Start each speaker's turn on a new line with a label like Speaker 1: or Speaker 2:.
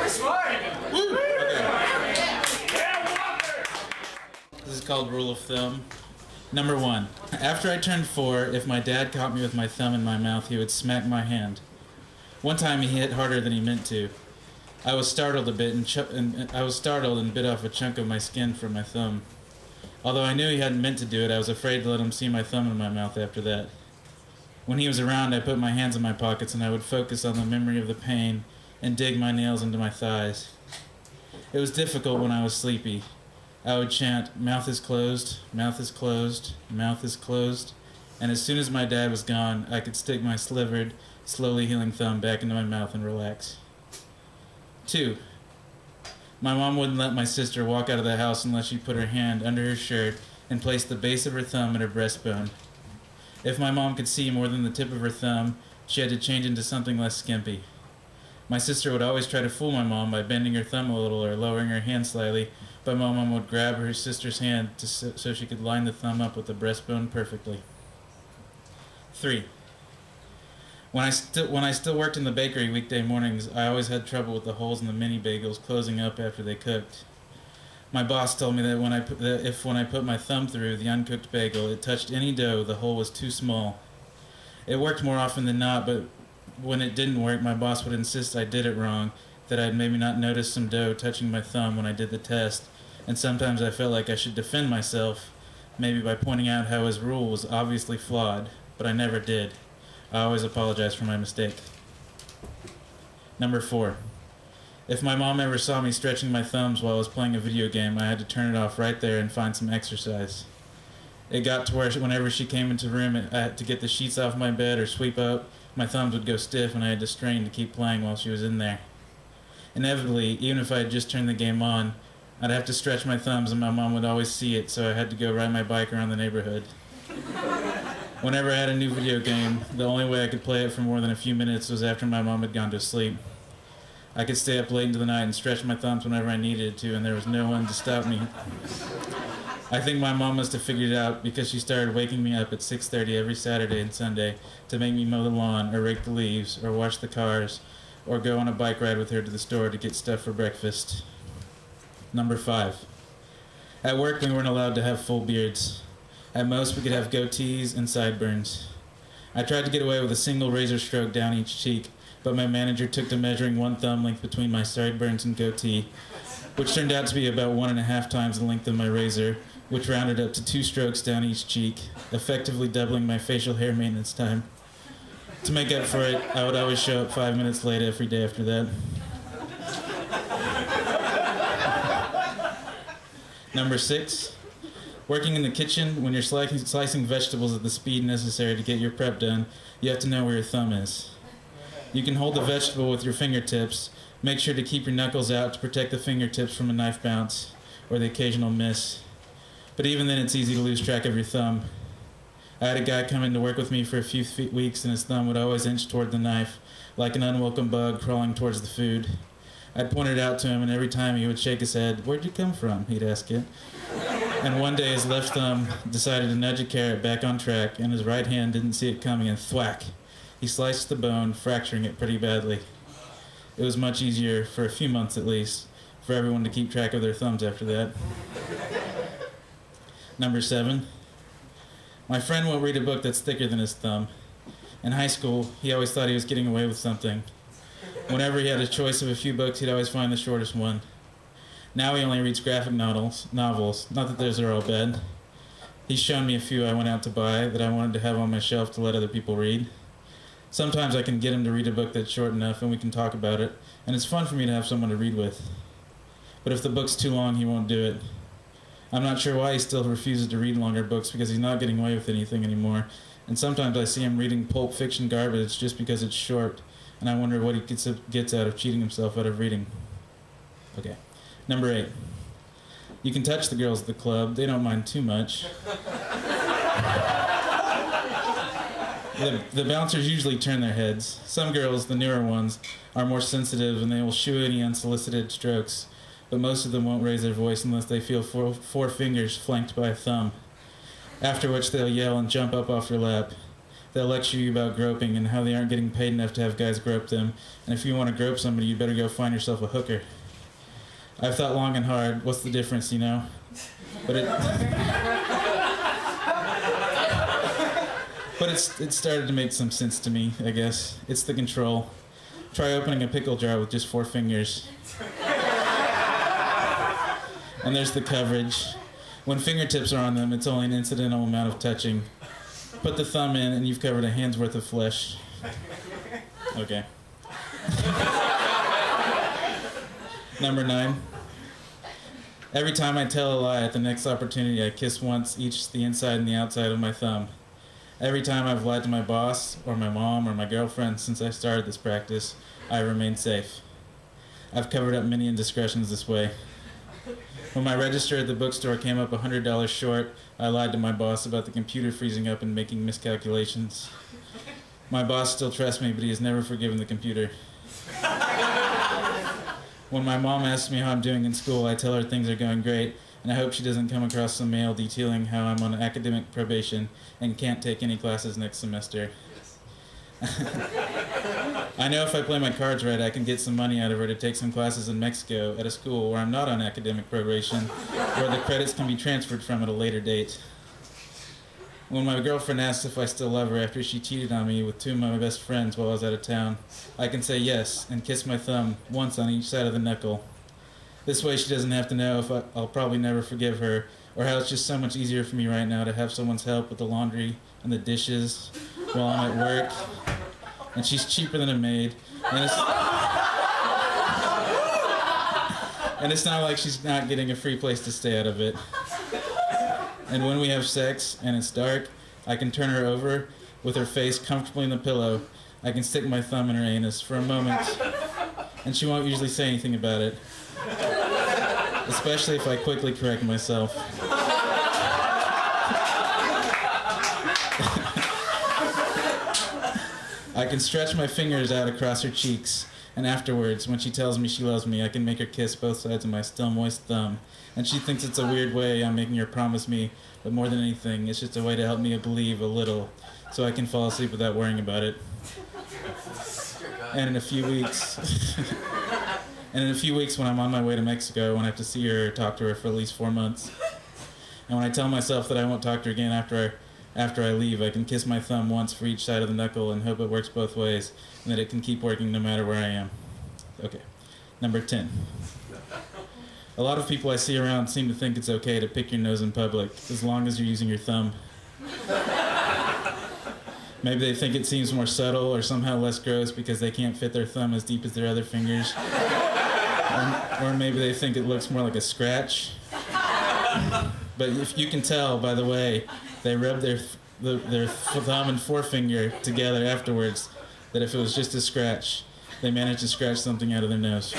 Speaker 1: This is called rule of thumb. Number 1. After I turned 4, if my dad caught me with my thumb in my mouth, he would smack my hand. One time he hit harder than he meant to. I was startled a bit and bit off a chunk of my skin from my thumb. Although I knew he hadn't meant to do it, I was afraid to let him see my thumb in my mouth after that. When he was around, I put my hands in my pockets and I would focus on the memory of the pain and dig my nails into my thighs. It was difficult when I was sleepy. I would chant, "Mouth is closed, mouth is closed, mouth is closed," and as soon as my dad was gone, I could stick my slivered, slowly healing thumb back into my mouth and relax. 2. My mom wouldn't let my sister walk out of the house unless she put her hand under her shirt and placed the base of her thumb at her breastbone. If my mom could see more than the tip of her thumb, she had to change into something less skimpy. My sister would always try to fool my mom by bending her thumb a little or lowering her hand slightly, but my mom would grab her sister's hand so she could line the thumb up with the breastbone perfectly. 3. When I still worked in the bakery weekday mornings, I always had trouble with the holes in the mini bagels closing up after they cooked. My boss told me that when I put my thumb through the uncooked bagel, it touched any dough, the hole was too small. It worked more often than not, but when it didn't work, my boss would insist I did it wrong, that I'd maybe not noticed some dough touching my thumb when I did the test, and sometimes I felt like I should defend myself, maybe by pointing out how his rule was obviously flawed, but I never did. I always apologize for my mistake. Number 4. If my mom ever saw me stretching my thumbs while I was playing a video game, I had to turn it off right there and find some exercise. It got to where whenever she came into the room to get the sheets off my bed or sweep up, my thumbs would go stiff and I had to strain to keep playing while she was in there. Inevitably, even if I had just turned the game on, I'd have to stretch my thumbs and my mom would always see it, so I had to go ride my bike around the neighborhood. Whenever I had a new video game, the only way I could play it for more than a few minutes was after my mom had gone to sleep. I could stay up late into the night and stretch my thumbs whenever I needed to, and there was no one to stop me. I think my mom must have figured it out because she started waking me up at 6:30 every Saturday and Sunday to make me mow the lawn or rake the leaves or wash the cars or go on a bike ride with her to the store to get stuff for breakfast. Number 5. At work, we weren't allowed to have full beards. At most, we could have goatees and sideburns. I tried to get away with a single razor stroke down each cheek, but my manager took to measuring one thumb length between my sideburns and goatee, which turned out to be about 1.5 times the length of my razor, which rounded up to 2 strokes down each cheek, effectively doubling my facial hair maintenance time. To make up for it, I would always show up 5 minutes late every day after that. Number 6. Working in the kitchen, when you're slicing vegetables at the speed necessary to get your prep done, you have to know where your thumb is. You can hold the vegetable with your fingertips. Make sure to keep your knuckles out to protect the fingertips from a knife bounce or the occasional miss. But even then, it's easy to lose track of your thumb. I had a guy come in to work with me for a few weeks, and his thumb would always inch toward the knife, like an unwelcome bug crawling towards the food. I'd point it out to him, and every time he would shake his head, "Where'd you come from?" he'd ask it. And one day his left thumb decided to nudge a carrot back on track, and his right hand didn't see it coming, and thwack! He sliced the bone, fracturing it pretty badly. It was much easier, for a few months at least, for everyone to keep track of their thumbs after that. Number 7. My friend won't read a book that's thicker than his thumb. In high school, he always thought he was getting away with something. Whenever he had a choice of a few books, he'd always find the shortest one. Now he only reads graphic novels, not that those are all bad. He's shown me a few I went out to buy that I wanted to have on my shelf to let other people read. Sometimes I can get him to read a book that's short enough and we can talk about it, and it's fun for me to have someone to read with. But if the book's too long, he won't do it. I'm not sure why he still refuses to read longer books, because he's not getting away with anything anymore, and sometimes I see him reading pulp fiction garbage just because it's short, and I wonder what he gets out of cheating himself out of reading. Okay. Number 8. You can touch the girls at the club. They don't mind too much. The bouncers usually turn their heads. Some girls, the newer ones, are more sensitive and they will shoo any unsolicited strokes, but most of them won't raise their voice unless they feel four fingers flanked by a thumb, after which they'll yell and jump up off your lap. They'll lecture you about groping and how they aren't getting paid enough to have guys grope them, and if you want to grope somebody, you better go find yourself a hooker. I've thought long and hard, what's the difference, you know? But it started to make some sense to me, I guess. It's the control. Try opening a pickle jar with just 4 fingers. And there's the coverage. When fingertips are on them, it's only an incidental amount of touching. Put the thumb in and you've covered a hand's worth of flesh. Okay. Number 9. Every time I tell a lie at the next opportunity, I kiss once each the inside and the outside of my thumb. Every time I've lied to my boss, or my mom, or my girlfriend since I started this practice, I remain safe. I've covered up many indiscretions this way. When my register at the bookstore came up $100 short, I lied to my boss about the computer freezing up and making miscalculations. My boss still trusts me, but he has never forgiven the computer. When my mom asks me how I'm doing in school, I tell her things are going great, and I hope she doesn't come across some mail detailing how I'm on academic probation and can't take any classes next semester. I know if I play my cards right, I can get some money out of her to take some classes in Mexico at a school where I'm not on academic probation, where the credits can be transferred from at a later date. When my girlfriend asks if I still love her after she cheated on me with 2 of my best friends while I was out of town, I can say yes and kiss my thumb once on each side of the knuckle. This way she doesn't have to know if I'll probably never forgive her, or how it's just so much easier for me right now to have someone's help with the laundry and the dishes while I'm at work. And she's cheaper than a maid. And it's not like she's not getting a free place to stay out of it. And when we have sex and it's dark, I can turn her over with her face comfortably in the pillow. I can stick my thumb in her anus for a moment, and she won't usually say anything about it. Especially if I quickly correct myself. I can stretch my fingers out across her cheeks, and afterwards, when she tells me she loves me, I can make her kiss both sides of my still moist thumb. And she thinks it's a weird way I'm making her promise me, but more than anything, it's just a way to help me believe a little, so I can fall asleep without worrying about it. And in a few weeks, when I'm on my way to Mexico, I won't have to see her or talk to her for at least 4 months. And when I tell myself that I won't talk to her again after I leave, I can kiss my thumb once for each side of the knuckle and hope it works both ways, and that it can keep working no matter where I am. Okay, number 10. A lot of people I see around seem to think it's okay to pick your nose in public, as long as you're using your thumb. Maybe they think it seems more subtle or somehow less gross because they can't fit their thumb as deep as their other fingers. Or maybe they think it looks more like a scratch. But if you can tell, by the way, they rub their thumb and forefinger together afterwards, that if it was just a scratch, they managed to scratch something out of their nose.